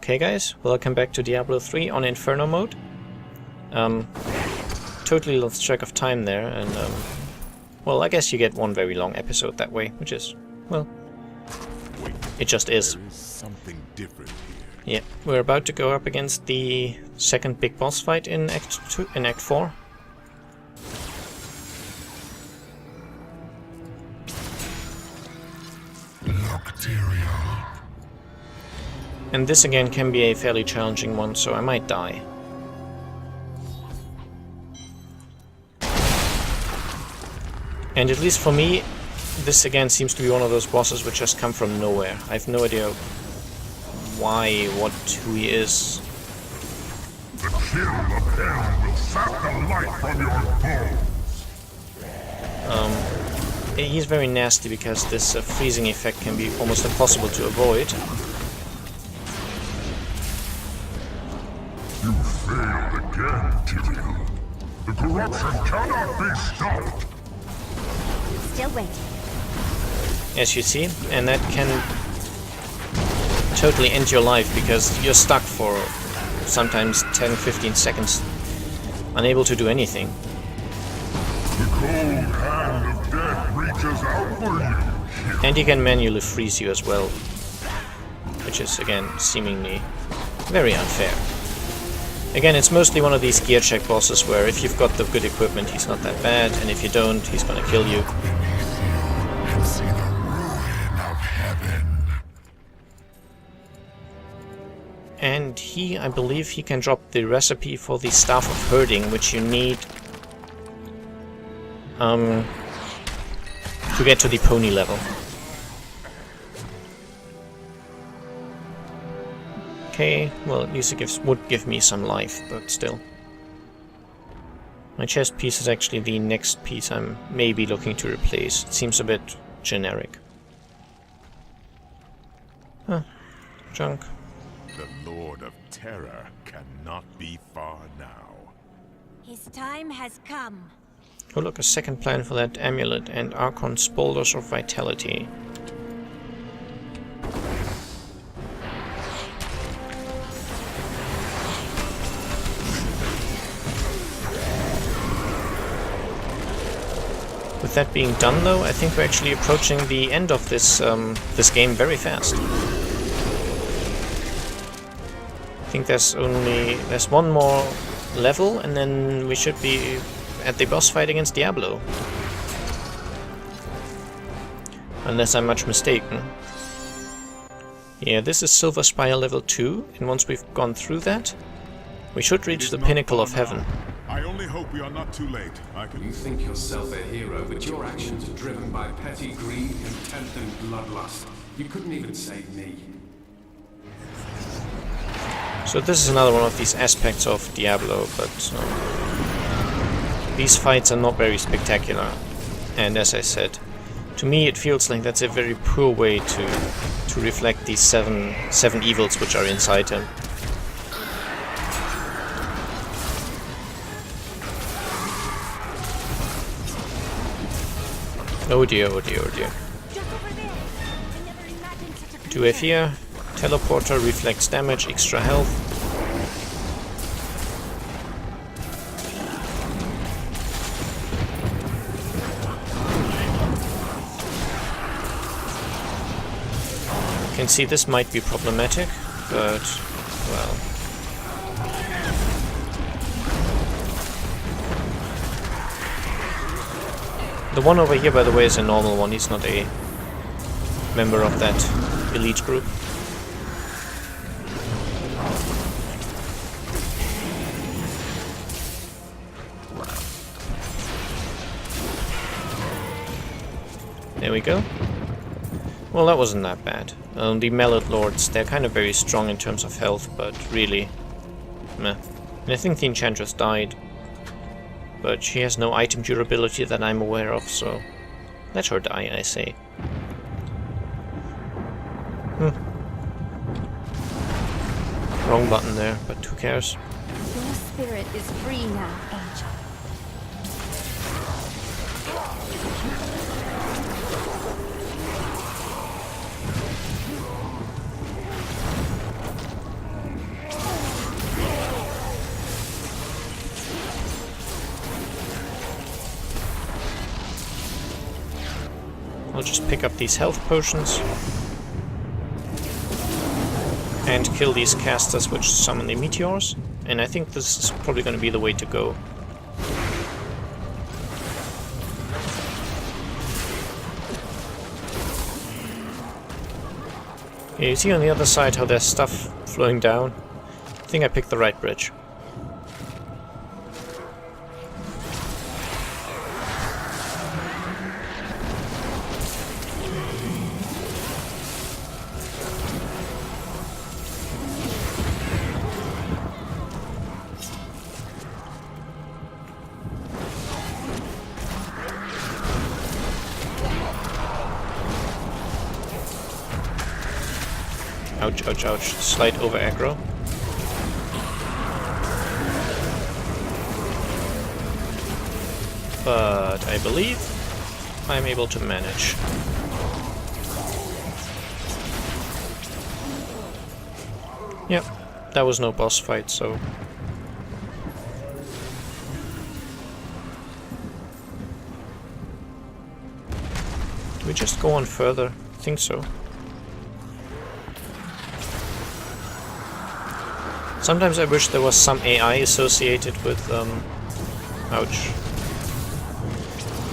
Okay guys, welcome back to Diablo 3 on Inferno mode. Totally lost track of time there, and well, I guess you get one very long episode that way, which is, well, it just is. There is something different here. Yeah, we're about to go up against the second big boss fight in Act 4. And this again can be a fairly challenging one, so I might die. And at least for me, this again seems to be one of those bosses which just come from nowhere. I have no idea why, who he is. The chill of hell will sap the light from your bones. He's very nasty because this freezing effect can be almost impossible to avoid. You failed again, Diablo. The corruption cannot be stopped. Still waiting. As you see, and that can totally end your life because you're stuck for sometimes 10-15 seconds, unable to do anything. The cold hand of death reaches out for you. And he can manually freeze you as well, which is again seemingly very unfair. Again, it's mostly one of these gear check bosses where if you've got the good equipment, he's not that bad, and if you don't, he's gonna kill you. And see the ruin of heaven. And I believe he can drop the recipe for the Staff of Herding, which you need to get to the pony level. Okay, well, at least it would give me some life, but still. My chest piece is actually the next piece I'm maybe looking to replace. It seems a bit generic. Huh. Junk. The Lord of Terror cannot be far now. His time has come. Oh look, a second plan for that amulet and Archon's Boulders of Vitality. With that being done though, I think we're actually approaching the end of this this game very fast. I think there's one more level and then we should be at the boss fight against Diablo. Unless I'm much mistaken. Yeah, this is Silver Spire level 2, and once we've gone through that, we should reach the pinnacle of heaven. I only hope we are not too late. You think yourself a hero, but your actions are driven by petty greed, contempt, and bloodlust. You couldn't even save me. So this is another one of these aspects of Diablo, but these fights are not very spectacular. And as I said, to me it feels like that's a very poor way to reflect these seven evils which are inside him. Oh dear, oh dear, oh dear. Do I fear? Teleporter reflects damage, extra health. You can see this might be problematic, but, well... The one over here, by the way, is a normal one. He's not a member of that elite group. There we go. Well, that wasn't that bad. The Mallet Lords, they're kind of very strong in terms of health, but really, meh. And I think the Enchantress died. But she has no item durability that I'm aware of, so let her die, I say. Wrong button there, but who cares? Your spirit is free now, Angel. just pick up these health potions and kill these casters which summon the meteors. And I think this is probably going to be the way to go. Yeah, you see on the other side how there's stuff flowing down? I think I picked the right bridge. Ouch, ouch, ouch. Slight over aggro. But I believe I'm able to manage. Yep, that was no boss fight, so... Do we just go on further? I think so. Sometimes I wish there was some AI associated with, ouch.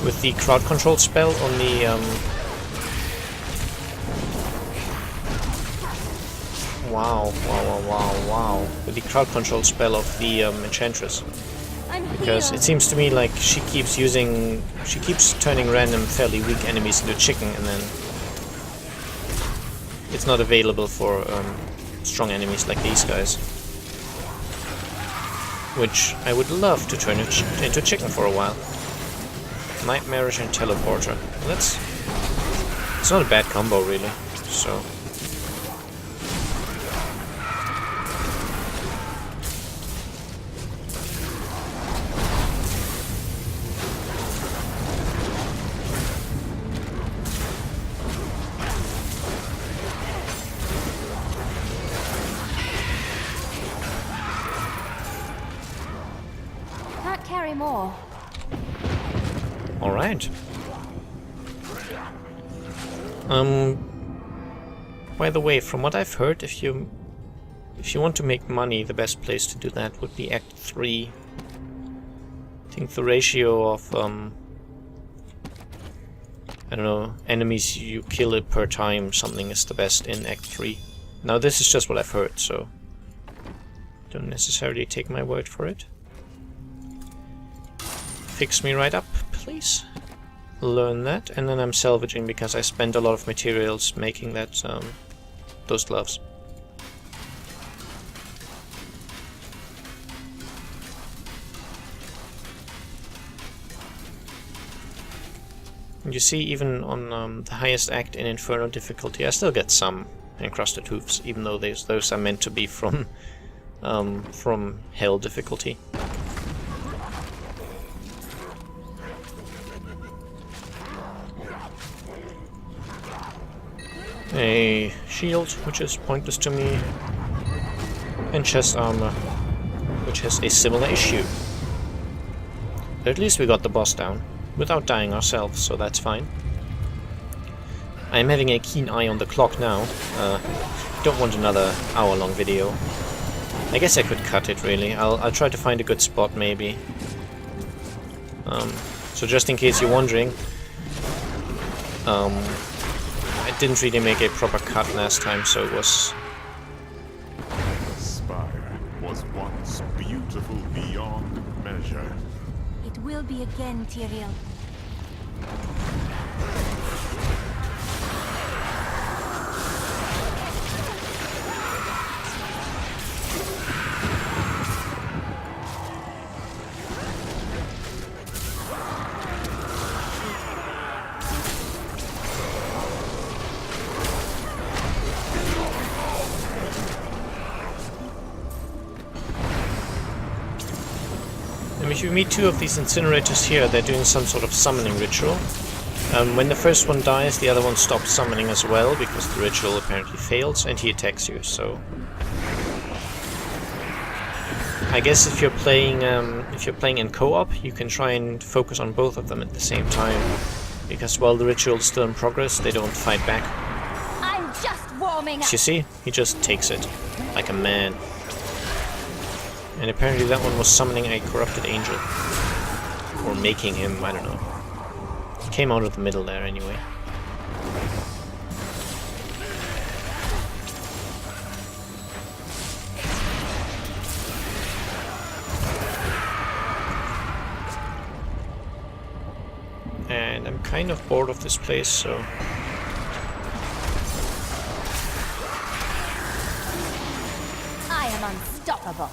With the crowd control spell on the, Wow. With the crowd control spell of the, Enchantress. Because it seems to me like she keeps turning random fairly weak enemies into chicken, and then it's not available for, strong enemies like these guys. Which I would love to turn into chicken for a while. Nightmarish and teleporter. It's not a bad combo really, so... Carry more. All right. By the way, from what I've heard, if you want to make money, the best place to do that would be Act 3. I think the ratio of I don't know, enemies you kill it per time, something is the best in Act 3. Now this is just what I've heard, so don't necessarily take my word for it. Fix me right up, please. Learn that, and then I'm salvaging because I spent a lot of materials making that those gloves. And you see, even on the highest act in Inferno difficulty, I still get some encrusted hoofs, even though those are meant to be from Hell difficulty. A shield, which is pointless to me, and chest armor, which has a similar issue. But at least we got the boss down, without dying ourselves, so that's fine. I'm having a keen eye on the clock now. Don't want another hour-long video. I guess I could cut it, really. I'll try to find a good spot, maybe. So just in case you're wondering, I didn't really make a proper cut last time, so it was... The spire was once beautiful beyond measure. It will be again, Tyrael. If you meet two of these incinerators here, they're doing some sort of summoning ritual. When the first one dies, the other one stops summoning as well, because the ritual apparently fails, and he attacks you, so... I guess if you're playing in co-op, you can try and focus on both of them at the same time. Because while the ritual is still in progress, they don't fight back. I'm just warming up. As you see, he just takes it, like a man. And apparently that one was summoning a corrupted angel. Or making him, I don't know. He came out of the middle there anyway. And I'm kind of bored of this place, so... I am unstoppable.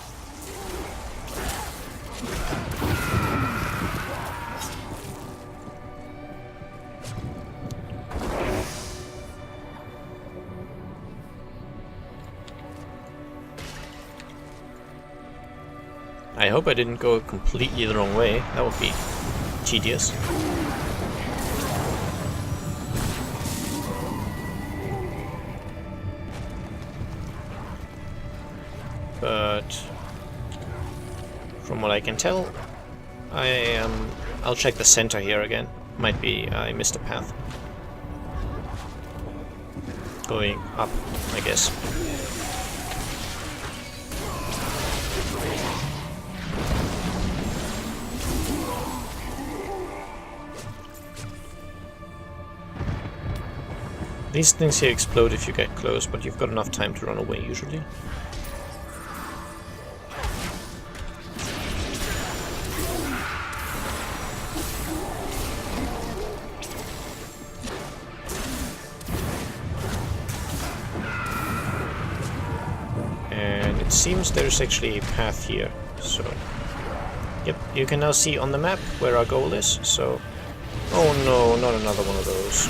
I hope I didn't go completely the wrong way. That would be tedious. But from what I can tell, I'll check the center here again. Might be I missed a path. Going up, I guess. These things here explode if you get close, but you've got enough time to run away usually. And it seems there's actually a path here, so... Yep, you can now see on the map where our goal is, so... Oh no, not another one of those.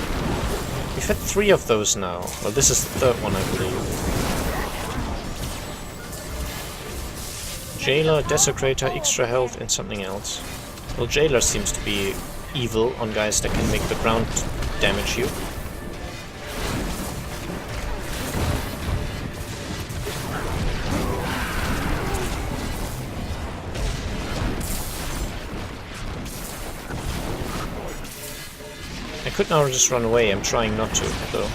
We've had 3 of those now. Well, this is the 3rd one, I believe. Jailer, Desecrator, extra health, and something else. Well, Jailer seems to be evil on guys that can make the ground damage you. I could now just run away, I'm trying not to, though.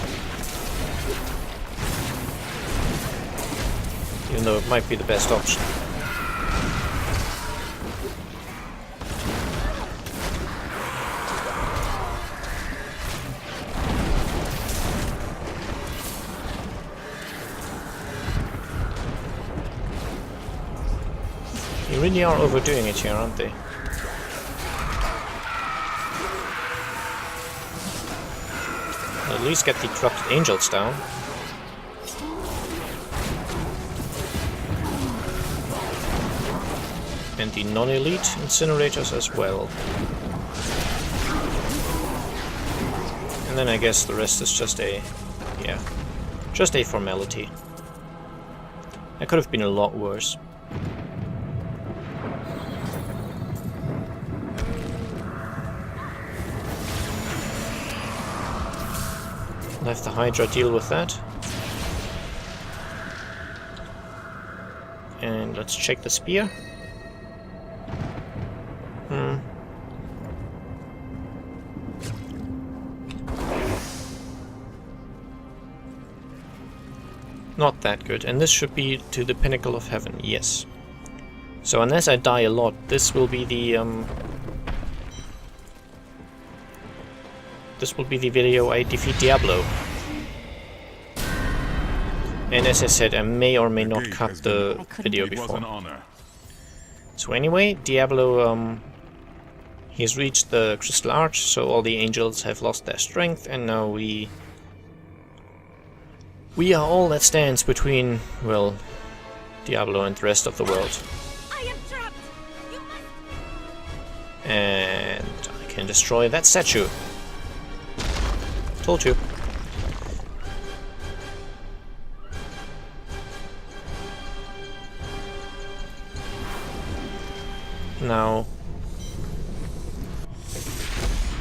Even though it might be the best option. You really are overdoing it here, aren't they? At least get the corrupted angels down. And the non-elite incinerators as well. And then I guess the rest is just a... yeah. Just a formality. That could have been a lot worse. Let the Hydra deal with that. And let's check the spear. Not that good. And this should be to the pinnacle of heaven, yes. So unless I die a lot, this will be the this will be the video I defeat Diablo. And as I said, I may or may not cut the video before. So anyway, Diablo, he's reached the Crystal Arch, so all the angels have lost their strength, and now we are all that stands between, well, Diablo and the rest of the world. I am trapped. You must... And I can destroy that statue. Told you. Now,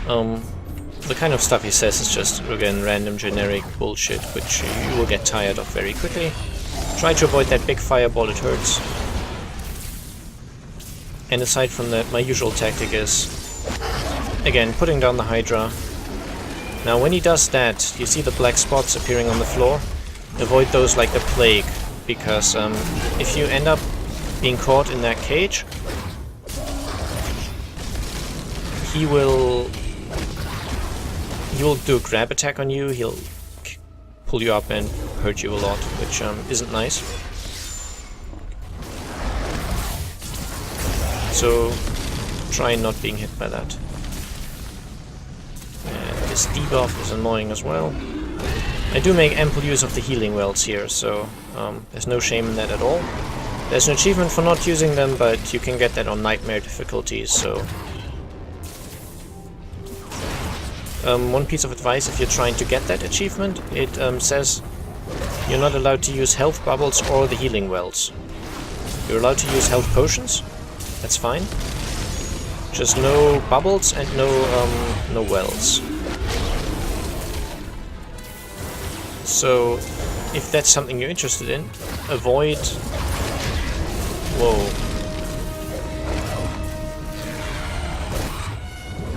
the kind of stuff he says is just, again, random generic bullshit, which you will get tired of very quickly. Try to avoid that big fireball, it hurts. And aside from that, my usual tactic is, again, putting down the Hydra, Now when he does that, you see the black spots appearing on the floor? Avoid those like the plague, because if you end up being caught in that cage, he will do a grab attack on you, he'll pull you up and hurt you a lot, which isn't nice. So try not being hit by that. And this debuff is annoying as well. I do make ample use of the healing wells here, so there's no shame in that at all. There's an achievement for not using them, but you can get that on nightmare difficulties, so... one piece of advice, if you're trying to get that achievement, it says you're not allowed to use health bubbles or the healing wells. You're allowed to use health potions, that's fine. Just no bubbles and no wells. So, if that's something you're interested in, avoid... Whoa.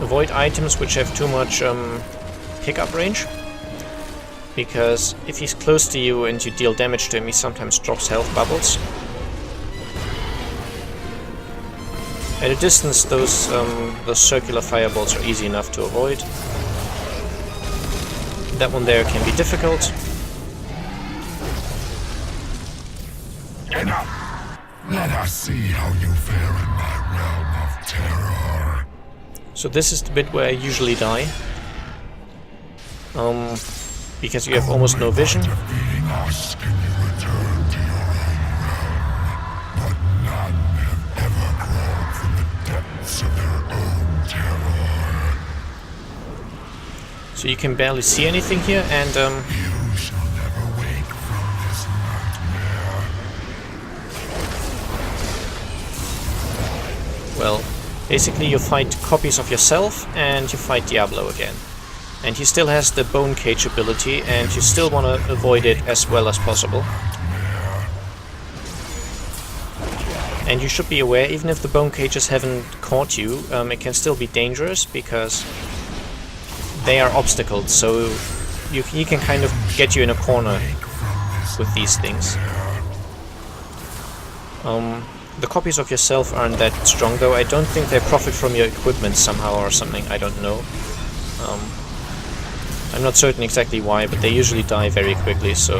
Avoid items which have too much pickup range, because if he's close to you and you deal damage to him, he sometimes drops health bubbles. At a distance, those circular fireballs are easy enough to avoid. That one there can be difficult. Enough! Let us see how you fare in my realm of terror. So this is the bit where I usually die. Because you have almost no vision. Defeating us, can you return to your own realm? But none have ever crawled from the depths of their own terror. So you can barely see anything here, and You shall never wake from this nightmare. well, basically you fight copies of yourself and you fight Diablo again. And he still has the bone cage ability, and you still want to avoid it as well as possible. And you should be aware, even if the bone cages haven't caught you, it can still be dangerous because they are obstacles, so he can kind of get you in a corner with these things. The copies of yourself aren't that strong though. I don't think they profit from your equipment somehow or something, I don't know. I'm not certain exactly why, but they usually die very quickly, so...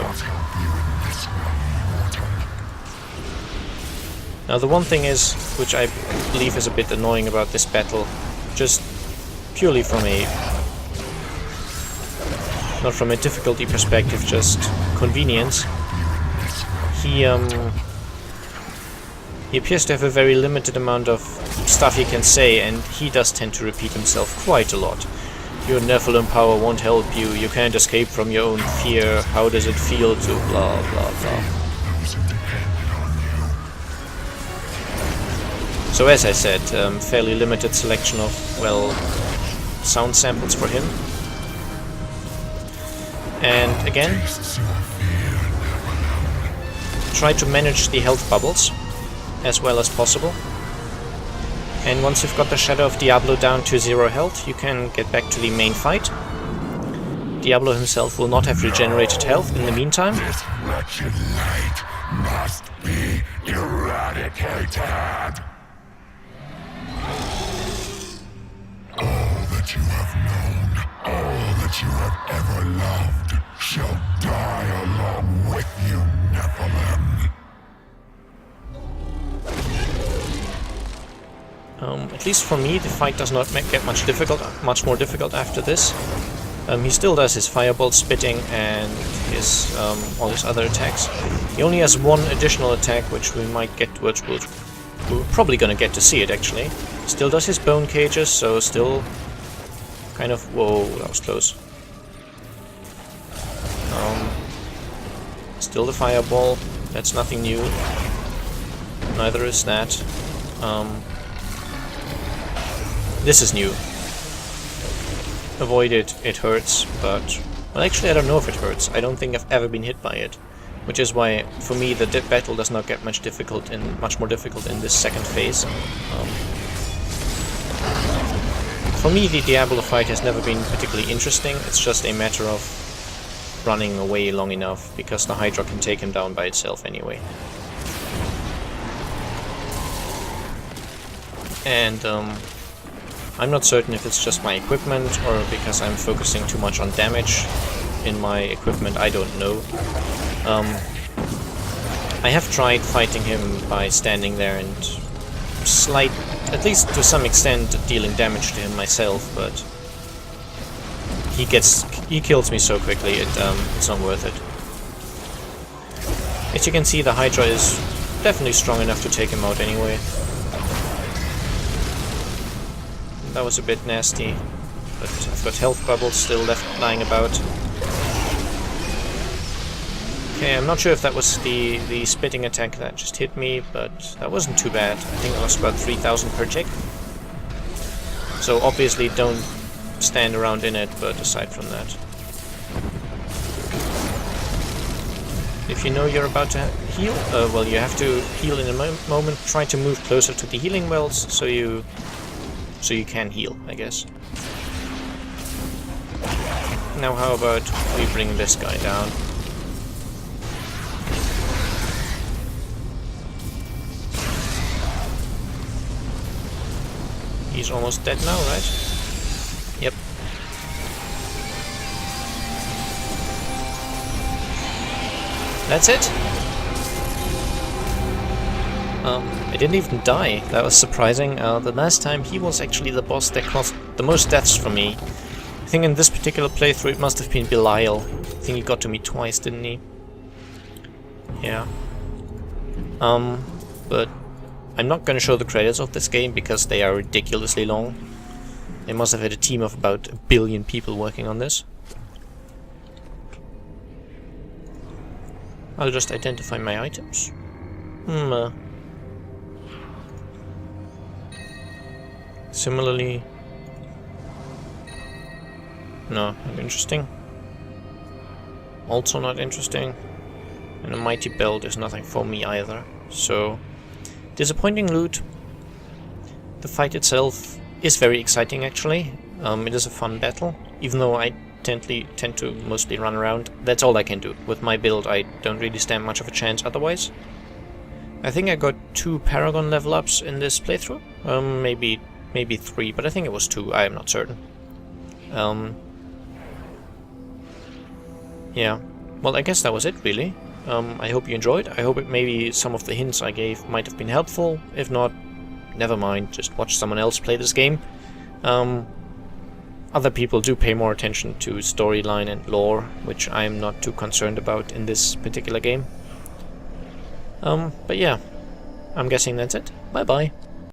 Now the one thing is, which I believe is a bit annoying about this battle, just purely from a... not from a difficulty perspective, just convenience. He appears to have a very limited amount of stuff he can say, and he does tend to repeat himself quite a lot. Your Nephilim power won't help you, you can't escape from your own fear, how does it feel to blah blah blah. So as I said, fairly limited selection of, well, sound samples for him. And again, try to manage the health bubbles as well as possible. And once you've got the Shadow of Diablo down to 0 health, you can get back to the main fight. Diablo himself will not have regenerated health in the meantime. This wretched light must be eradicated. All that you have known, all that you have ever loved, shall die along with you, Nephilim. At least for me, the fight does not get much more difficult after this. He still does his fireball spitting and his all his other attacks. He only has one additional attack, which we might get towards. We're probably gonna get to see it actually. Still does his bone cages, so still kind of. Whoa, that was close. Still the fireball. That's nothing new. Neither is that. This is new. Avoid it, it hurts, but... Well, actually I don't know if it hurts. I don't think I've ever been hit by it. Which is why, for me, the battle does not get much more difficult in this second phase. For me, the Diablo fight has never been particularly interesting. It's just a matter of running away long enough, because the Hydra can take him down by itself anyway. And I'm not certain if it's just my equipment or because I'm focusing too much on damage in my equipment, I don't know. I have tried fighting him by standing there and at least to some extent, dealing damage to him myself, but he kills me so quickly, it's not worth it. As you can see, the Hydra is definitely strong enough to take him out anyway. That was a bit nasty, but I've got health bubbles still left lying about. Okay, I'm not sure if that was the spitting attack that just hit me, but that wasn't too bad. I think it was about 3,000 per tick. So obviously don't stand around in it, but aside from that. If you know you're about to heal, well, you have to heal in a moment. Try to move closer to the healing wells so you can heal, I guess. Now how about we bring this guy down? He's almost dead now, right? Yep. That's it. I didn't even die. That was surprising. The last time he was actually the boss that caused the most deaths for me. I think in this particular playthrough it must have been Belial. I think he got to me twice, didn't he? Yeah. But I'm not going to show the credits of this game because they are ridiculously long. They must have had a team of about 1 billion people working on this. I'll just identify my items. Similarly... no, not interesting. Also not interesting. And a mighty belt is nothing for me either, so... disappointing loot. The fight itself is very exciting actually. It is a fun battle, even though I tend to mostly run around. That's all I can do. With my build I don't really stand much of a chance otherwise. I think I got 2 Paragon level ups in this playthrough. Maybe 3, but I think it was 2, I am not certain. Yeah, well I guess that was it really. I hope you enjoyed. I hope maybe some of the hints I gave might have been helpful. If not, never mind, just watch someone else play this game. Other people do pay more attention to storyline and lore, which I am not too concerned about in this particular game. But yeah, I'm guessing that's it. Bye bye.